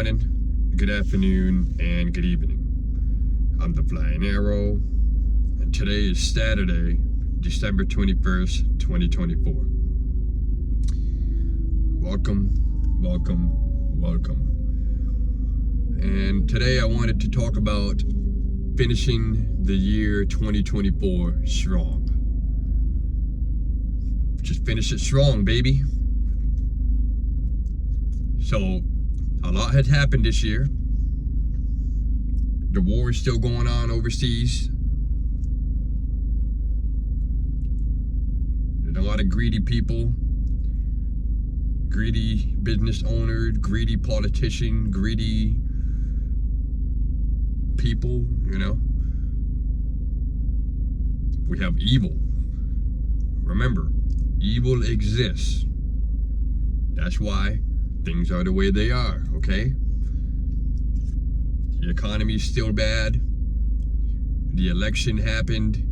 morning, good afternoon, and good evening. I'm the Flying Arrow, and today is Saturday, December 21st, 2024. Welcome. And today I wanted to talk about finishing the year 2024 strong. Just finish it strong, baby. So, a lot has happened this year. The war is still going on overseas. There's a lot of greedy people, greedy business owners, greedy politicians, greedy people, you know. We have evil. Remember, evil exists. That's why things are the way they are, okay? The economy's still bad. The election happened,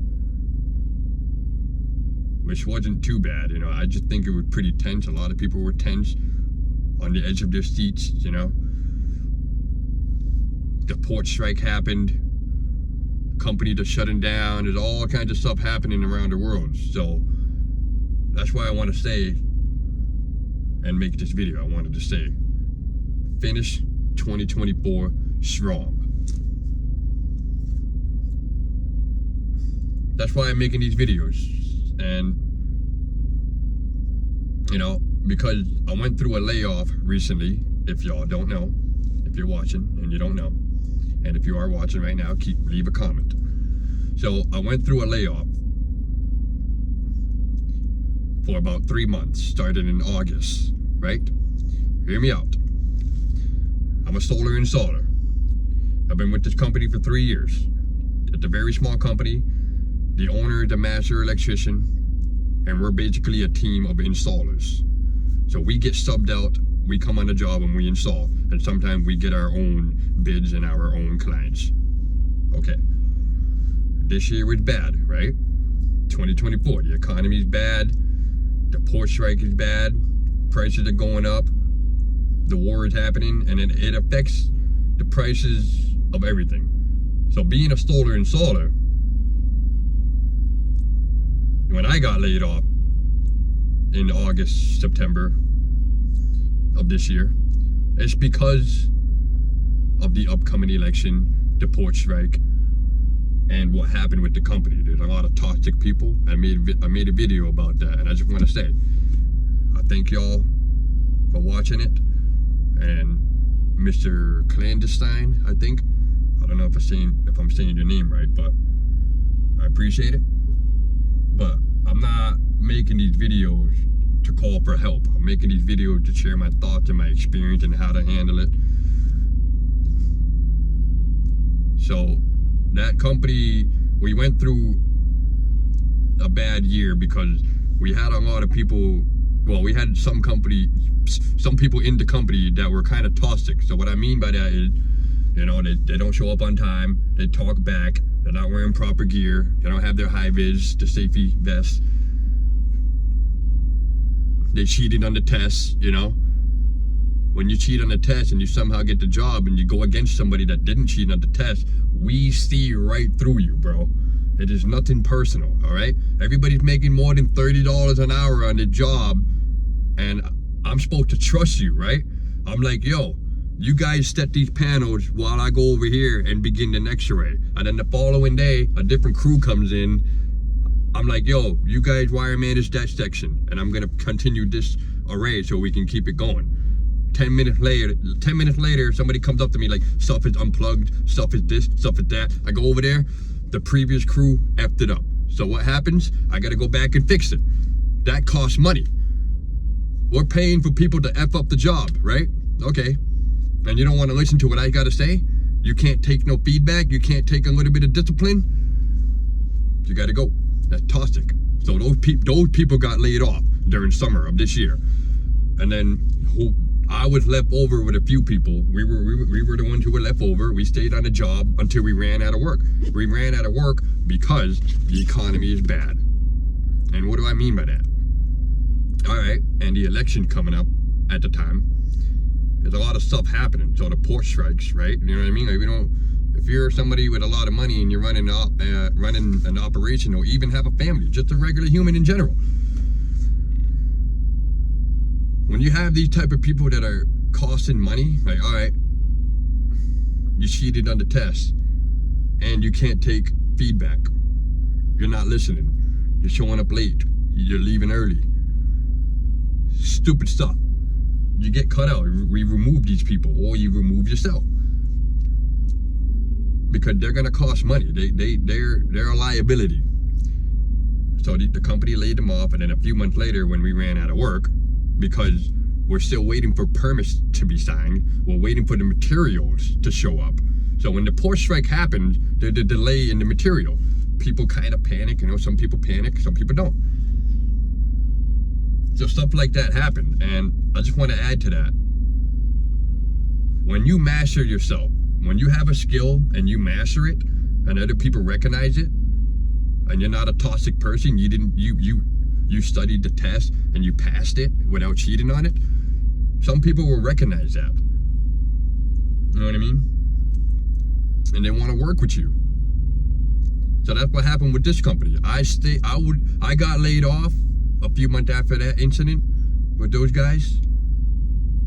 which wasn't too bad, you know. I just think it was pretty tense. A lot of people were tense, on the edge of their seats, you know. The port strike happened. Companies are shutting down. There's all kinds of stuff happening around the world. So that's why I want to say and make this video. I wanted to say, finish 2024 strong. That's why I'm making these videos. And, you know, because I went through a layoff recently. If y'all don't know, if you're watching and you don't know, and if you are watching right now, leave a comment. So I went through a layoff for about 3 months, started in August, right? Hear me out. I'm a solar installer. I've been with this company for 3 years. It's a very small company. The owner is a master electrician, and we're basically a team of installers. So we get subbed out, we come on the job and we install, and sometimes we get our own bids and our own clients. Okay. This year was bad, right? 2024, the economy's bad, the port strike is bad, prices are going up, the war is happening, and it affects the prices of everything. So being a solar installer, when I got laid off in August, September of this year, it's because of the upcoming election, the port strike, and what happened with the company. There's a lot of toxic people. I made a video about that, and I just want to say, I thank y'all for watching it. And Mr. Clandestine, I think, I don't know if I'm saying your name right, but I appreciate it. But I'm not making these videos to call for help. I'm making these videos to share my thoughts and my experience and how to handle it. So that company, we went through a bad year because we had a lot of people, well, we had some people in the company that were kind of toxic. So what I mean by that is, you know, they don't show up on time, they talk back, they're not wearing proper gear, they don't have their high vis, the safety vest, they cheated on the test, you know. When you cheat on the test and you somehow get the job and you go against somebody that didn't cheat on the test, we see right through you, bro. It is nothing personal, all right? Everybody's making more than $30 an hour on the job, and I'm supposed to trust you, right? I'm like, yo, you guys set these panels while I go over here and begin the next array. And then the following day, a different crew comes in. I'm like, yo, you guys wire manage that section, and I'm gonna continue this array so we can keep it going. 10 minutes later, somebody comes up to me like, stuff is unplugged, stuff is this, stuff is that. I go over there, the previous crew effed it up. So what happens? I gotta go back and fix it. That costs money. We're paying for people to F up the job, right? Okay. And you don't want to listen to what I gotta say? You can't take no feedback? You can't take a little bit of discipline? You gotta go. That's toxic. So those people got laid off during summer of this year. And then I was left over with a few people. We were the ones who were left over. We stayed on the job until we ran out of work. We ran out of work because the economy is bad. And what do I mean by that? All right, and the election coming up at the time. There's a lot of stuff happening. So the port strikes, right? You know what I mean? Like, we don't. If you're somebody with a lot of money and you're running an operation, or even have a family, just a regular human in general, when you have these type of people that are costing money, like, all right, you cheated on the test and you can't take feedback. You're not listening. You're showing up late. You're leaving early. Stupid stuff. You get cut out. We remove these people, or you remove yourself, because they're gonna cost money. They're a liability. So the company laid them off, and then a few months later, when we ran out of work, because we're still waiting for permits to be signed, we're waiting for the materials to show up. So when the port strike happened, there's a delay in the material. People kind of panic, you know, some people panic, some people don't. So stuff like that happened, and I just want to add to that. When you master yourself, when you have a skill and you master it, and other people recognize it, and you're not a toxic person, you studied the test and you passed it without cheating on it, some people will recognize that. You know what I mean? And they want to work with you. So that's what happened with this company. I got laid off a few months after that incident with those guys,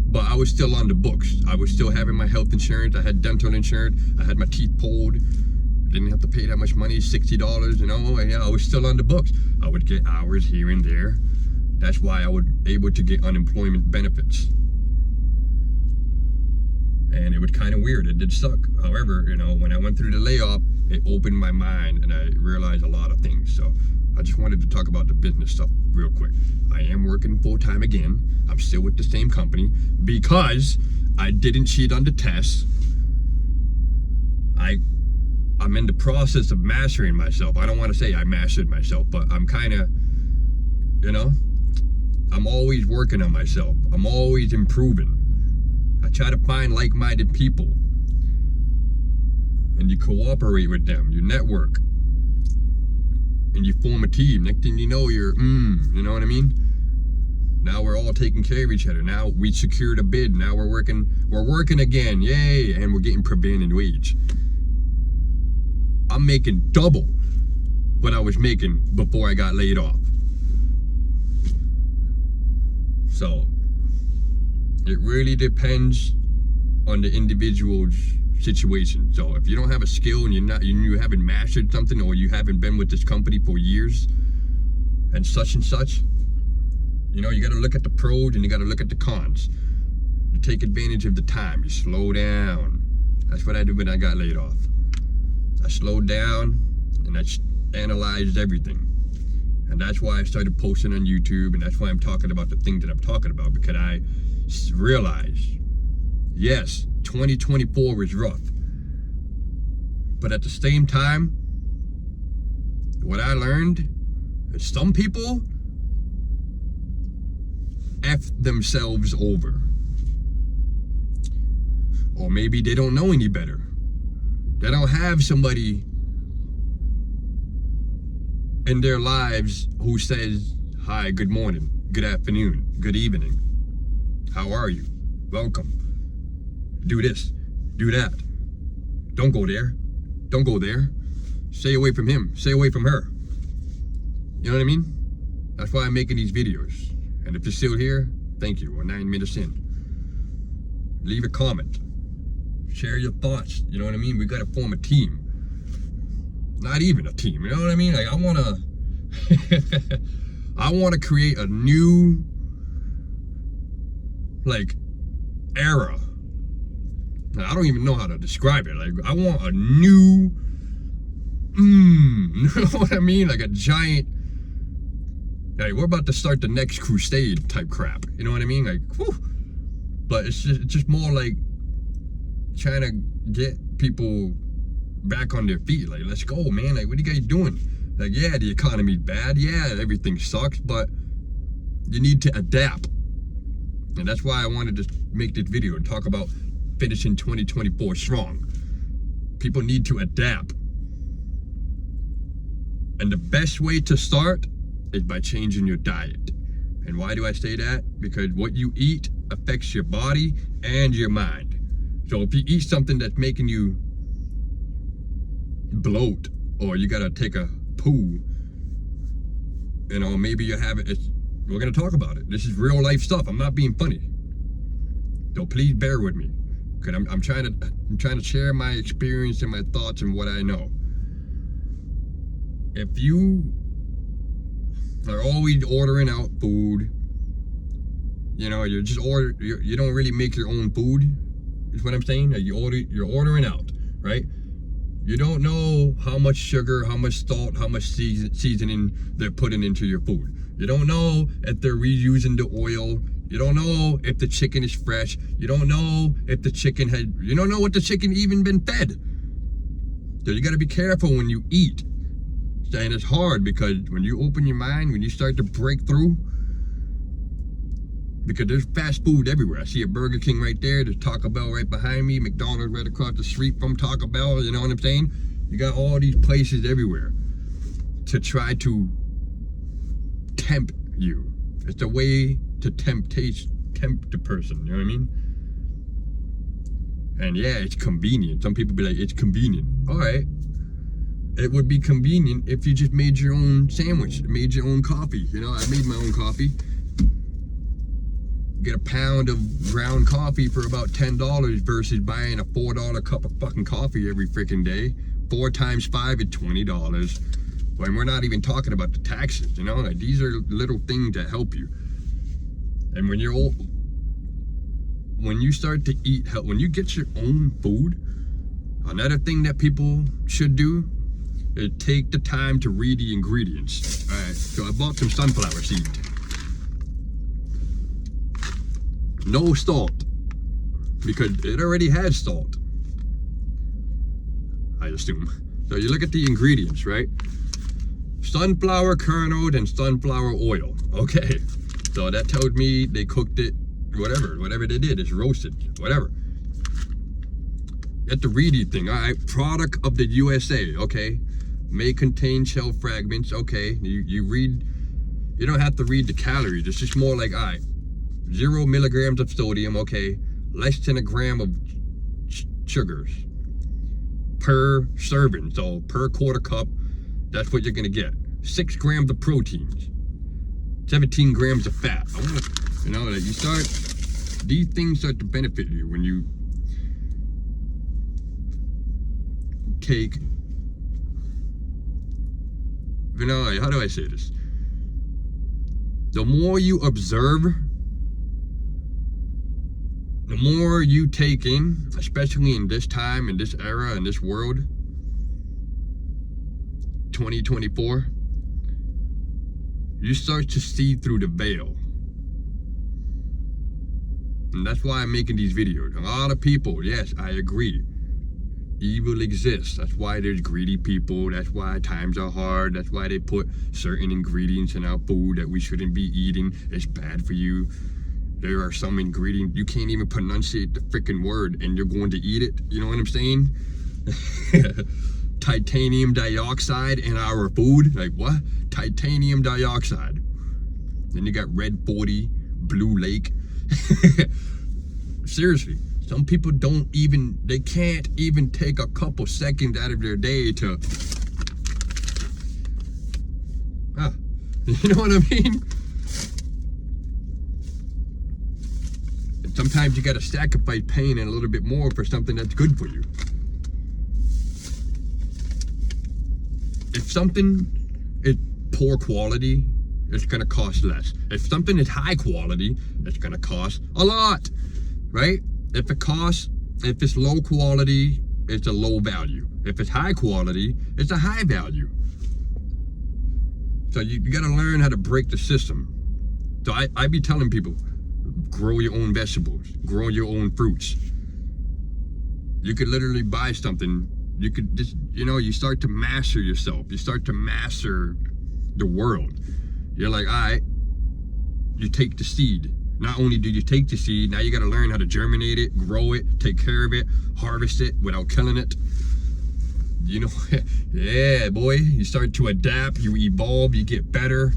but I was still on the books. I was still having my health insurance. I had dental insurance. I had my teeth pulled. I didn't have to pay that much money, $60, you know. Yeah, I was still on the books. I would get hours here and there. That's why I was able to get unemployment benefits. And it was kind of weird. It did suck. However, you know, when I went through the layoff, it opened my mind and I realized a lot of things. So I just wanted to talk about the business stuff real quick. I am working full-time again. I'm still with the same company because I didn't cheat on the test. I'm in the process of mastering myself. I don't want to say I mastered myself, but I'm kind of, you know, I'm always working on myself. I'm always improving. I try to find like-minded people, and you cooperate with them. You network, and you form a team. Next thing you know, you know what I mean? Now we're all taking care of each other. Now we secured a bid. Now we're working again. Yay! And we're getting prevailing wage. I'm making double what I was making before I got laid off. So it really depends on the individual's situation. So if you don't have a skill and you haven't mastered something, or you haven't been with this company for years and such, you know, you got to look at the pros and you got to look at the cons. You take advantage of the time. You slow down. That's what I did when I got laid off. I slowed down and I analyzed everything. And that's why I started posting on YouTube, and that's why I'm talking about the things that I'm talking about, because I realized, yes, 2024 was rough. But at the same time, what I learned is some people F themselves over. Or maybe they don't know any better. They don't have somebody in their lives who says, hi, good morning, good afternoon, good evening. How are you? Welcome. Do this, do that. Don't go there. Don't go there. Stay away from him. Stay away from her. You know what I mean? That's why I'm making these videos. And if you're still here, thank you. We're 9 minutes in. Leave a comment. Share your thoughts. You know what I mean? We got to form a team. Not even a team. You know what I mean? Like, I want to create a new, like, era. I don't even know how to describe it. Like, I want a new, you know what I mean? Like a giant, like, we're about to start the next crusade type crap. You know what I mean? Like, whew. But it's just more like trying to get people back on their feet. Like, let's go, man. Like, what are you guys doing? Like, yeah, the economy's bad. Yeah, everything sucks, but you need to adapt. And that's why I wanted to make this video and talk about finishing 2024 strong. People need to adapt. And the best way to start is by changing your diet. And why do I say that? Because what you eat affects your body and your mind. So if you eat something that's making you bloat, or you gotta take a poo, you know, maybe you have it. We're gonna talk about it. This is real life stuff. I'm not being funny. So please bear with me, because I'm trying to share my experience and my thoughts and what I know. If you are always ordering out food, you know, you don't really make your own food, is what I'm saying. You're ordering out, right? You don't know how much sugar, how much salt, how much seasoning they're putting into your food. You don't know if they're reusing the oil. You don't know if the chicken is fresh. You don't know if the chicken you don't know what the chicken even been fed. So you gotta be careful when you eat. And it's hard, because when you open your mind, when you start to break through, because there's fast food everywhere. I see a Burger King right there, there's Taco Bell right behind me, McDonald's right across the street from Taco Bell, you know what I'm saying? You got all these places everywhere to try to tempt you. It's a way to tempt the person, you know what I mean? And yeah, it's convenient. Some people be like, it's convenient. All right. It would be convenient if you just made your own sandwich, made your own coffee. You know, I made my own coffee. Get a pound of ground coffee for about $10 versus buying a $4 cup of fucking coffee every freaking day. 4 times 5 is $20. When we're not even talking about the taxes, you know, like these are little things that help you. And when you're old, when you start to eat health, when you get your own food, another thing that people should do is take the time to read the ingredients. All right, so I bought some sunflower seeds. No salt, because it already has salt, I assume. So you look at the ingredients, right? Sunflower kernels and sunflower oil. Okay, so that tells me they cooked it, whatever they did, it's roasted, whatever. At the reedy thing, all right, product of the USA, okay, may contain shell fragments, okay, you read, you don't have to read the calories, it's just more like, all right, 0 milligrams of sodium, okay, less than a gram of sugars per serving, so per quarter cup, that's what you're gonna get. 6 grams of proteins, 17 grams of fat. I wanna, you know, that you start, these things start to benefit you when you take, you know, how do I say this? The more you observe, the more you take in, especially in this time, in this era, in this world, 2024, you start to see through the veil. And that's why I'm making these videos. A lot of people, yes, I agree, evil exists. That's why there's greedy people. That's why times are hard. That's why they put certain ingredients in our food that we shouldn't be eating. It's bad for you. There are some ingredients, you can't even pronunciate the freaking word and you're going to eat it. You know what I'm saying? Titanium dioxide in our food. Like what? Titanium dioxide. Then you got Red 40, Blue Lake. Seriously, some people they can't even take a couple seconds out of their day to, you know what I mean? Sometimes you gotta sacrifice pain and a little bit more for something that's good for you. If something is poor quality, it's gonna cost less. If something is high quality, it's gonna cost a lot, right? If it's low quality, it's a low value. If it's high quality, it's a high value. So you gotta learn how to break the system. So I be telling people, grow your own vegetables, grow your own fruits. You could literally buy something, you could just, you know, you start to master yourself, you start to master the world. You're like, all right, you take the seed. Not only do you take the seed, now you gotta learn how to germinate it, grow it, take care of it, harvest it without killing it. You know, yeah, boy, you start to adapt, you evolve, you get better.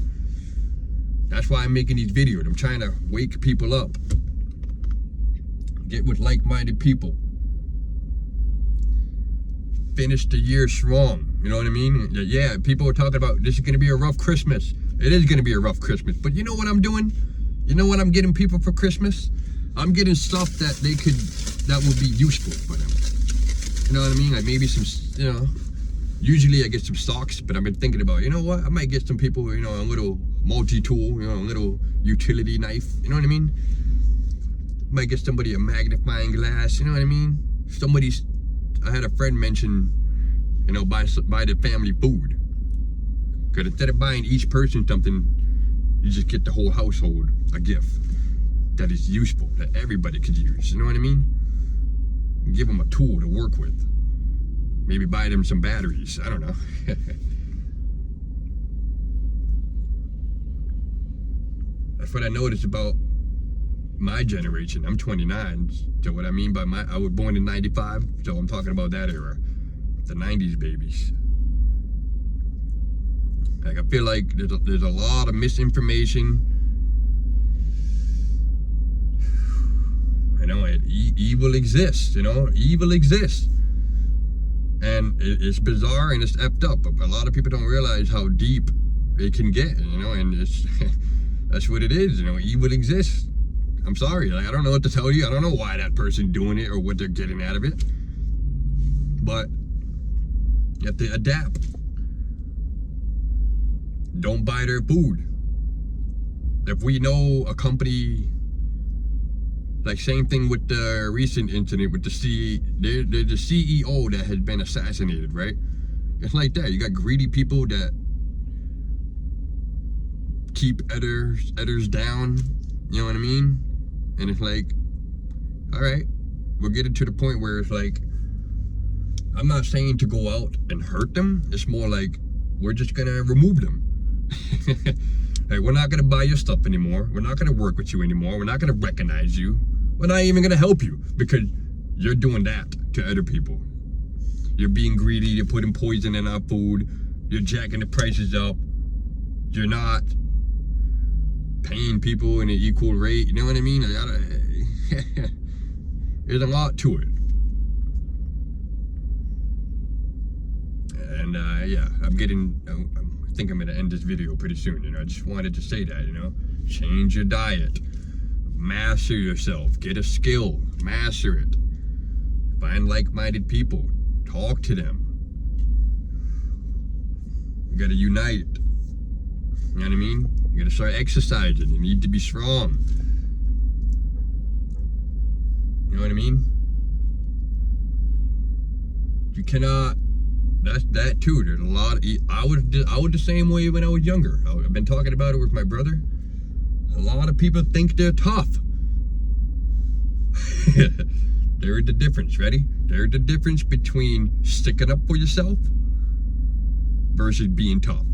That's why I'm making these videos. I'm trying to wake people up. Get with like-minded people. Finish the year strong. You know what I mean? Yeah, people are talking about this is going to be a rough Christmas. It is going to be a rough Christmas. But you know what I'm doing? You know what I'm getting people for Christmas? I'm getting stuff that that will be useful for them. You know what I mean? Like maybe some, usually I get some socks, but I've been thinking about, you know what? I might get some people, a little multi-tool, a little utility knife. You know what I mean? Might get somebody a magnifying glass. You know what I mean? I had a friend mention, buy the family food. Because instead of buying each person something, you just get the whole household a gift that is useful, that everybody could use. You know what I mean? Give them a tool to work with. Maybe buy them some batteries. I don't know. That's what I noticed about my generation. I'm 29. So what I mean by I was born in 95. So I'm talking about that era. The 90s babies. Like I feel like there's a lot of misinformation. Evil exists, evil exists. And it's bizarre and it's effed up. But a lot of people don't realize how deep it can get, and it's, that's what it is, evil exists. I'm sorry, I don't know what to tell you. I don't know why that person's doing it or what they're getting out of it. But you have to adapt. Don't buy their food. If we know a company, like same thing with the recent incident with the CEO that has been assassinated, right? It's like that. You got greedy people that keep others down. You know what I mean? And it's like, all right, we're getting to the point where it's like, I'm not saying to go out and hurt them. It's more like we're just gonna remove them. Hey, we're not gonna buy your stuff anymore. We're not gonna work with you anymore. We're not gonna recognize you. We're not even gonna help you because you're doing that to other people. You're being greedy. You're putting poison in our food. You're jacking the prices up. You're not paying people in an equal rate. You know what I mean? There's a lot to it. And yeah, I think I'm gonna end this video pretty soon. I just wanted to say that, change your diet, master yourself, get a skill, master it, find like-minded people, talk to them. You gotta unite. You know what I mean? You gotta start exercising. You need to be strong. You know what I mean? You cannot. That's that too. There's a lot. I was the same way when I was younger. I've been talking about it with my brother. A lot of people think they're tough. There's the difference. Ready? There's the difference between sticking up for yourself versus being tough.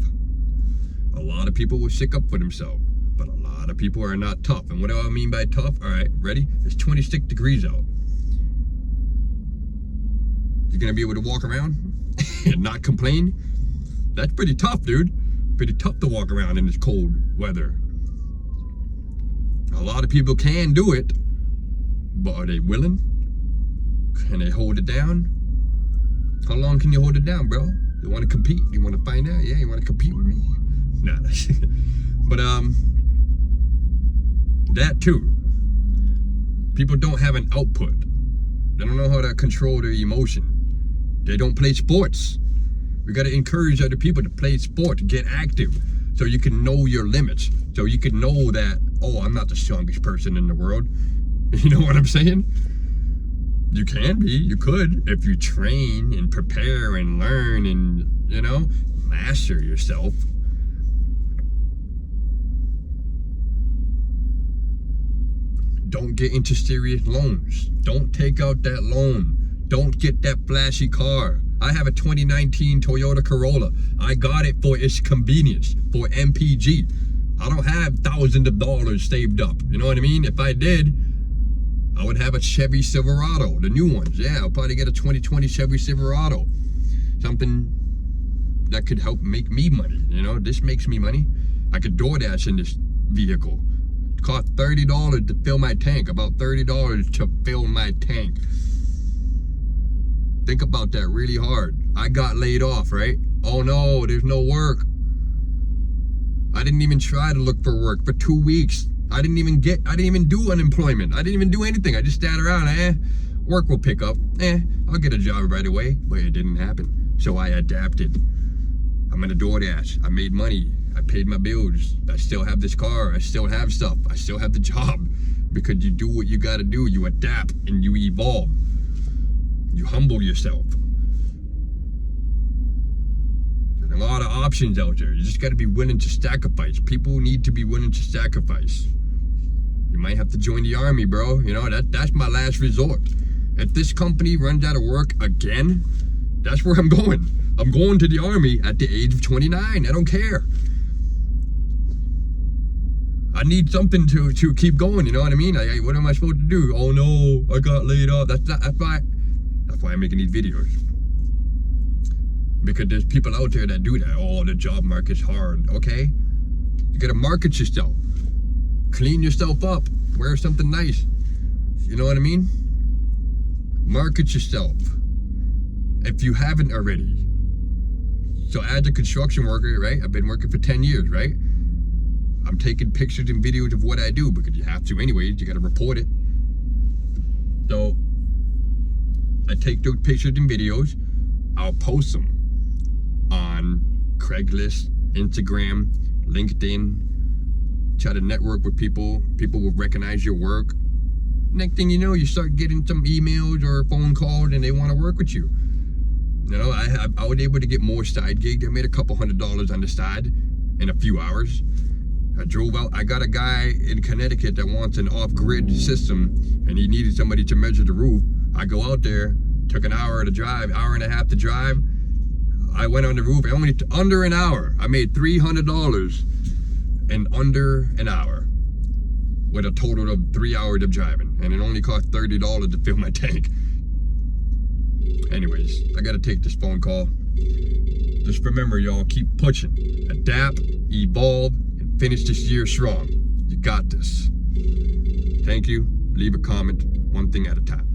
A lot of people will stick up for themselves, but a lot of people are not tough. And what do I mean by tough? All right, ready? It's 26 degrees out. You're gonna be able to walk around and not complain? That's pretty tough, dude. Pretty tough to walk around in this cold weather. A lot of people can do it, but are they willing? Can they hold it down? How long can you hold it down, bro? You want to compete? You want to find out? Yeah, you want to compete with me? Nah. But that too. People don't have an output. They don't know how to control their emotion. They don't play sports. We got to encourage other people to play sport, get active, so you can know your limits. So you can know that, oh, I'm not the strongest person in the world. You know what I'm saying? You can be, you could, if you train and prepare and learn and, master yourself. Don't get into serious loans. Don't take out that loan. Don't get that flashy car. I have a 2019 Toyota Corolla. I got it for its convenience, for MPG. I don't have thousands of dollars saved up. You know what I mean? If I did, I would have a Chevy Silverado, the new ones. Yeah, I'll probably get a 2020 Chevy Silverado. Something that could help make me money. This makes me money. I could DoorDash in this vehicle. Cost $30 to fill my tank. About $30 to fill my tank. Think about that really hard. I got laid off, right? Oh no, there's no work. I didn't even try to look for work for 2 weeks. I didn't even do unemployment. I didn't even do anything. I just sat around. Work will pick up. I'll get a job right away. But it didn't happen. So I adapted. I'm in a DoorDash. I made money. I paid my bills. I still have this car. I still have stuff. I still have the job. Because you do what you gotta do. You adapt and you evolve. You humble yourself. There's a lot of options out there. You just gotta be willing to sacrifice. People need to be willing to sacrifice. You might have to join the army, bro. You know, that's my last resort. If this company runs out of work again, that's where I'm going. I'm going to the army at the age of 29. I don't care. I need something to keep going, you know what I mean? What am I supposed to do? Oh no, I got laid off. That's why I'm making these videos. Because there's people out there that do that. Oh, the job market's hard. Okay? You gotta market yourself. Clean yourself up. Wear something nice. You know what I mean? Market yourself. If you haven't already. So as a construction worker, right? I've been working for 10 years, right? I'm taking pictures and videos of what I do because you have to anyways. You gotta report it. So I take those pictures and videos. I'll post them on Craigslist, Instagram, LinkedIn. Try to network with people. People will recognize your work. Next thing you know, you start getting some emails or phone calls and they want to work with you. You know, I was able to get more side gigs. I made a couple $100 on the side in a few hours. I drove out. I got a guy in Connecticut that wants an off-grid system and he needed somebody to measure the roof. I go out there, took an hour to drive, hour and a half to drive. I went on the roof, under an hour. I made $300 in under an hour with a total of 3 hours of driving. And it only cost $30 to fill my tank. Anyways, I gotta take this phone call. Just remember, y'all, keep pushing. Adapt, evolve, and finish this year strong. You got this. Thank you. Leave a comment, one thing at a time.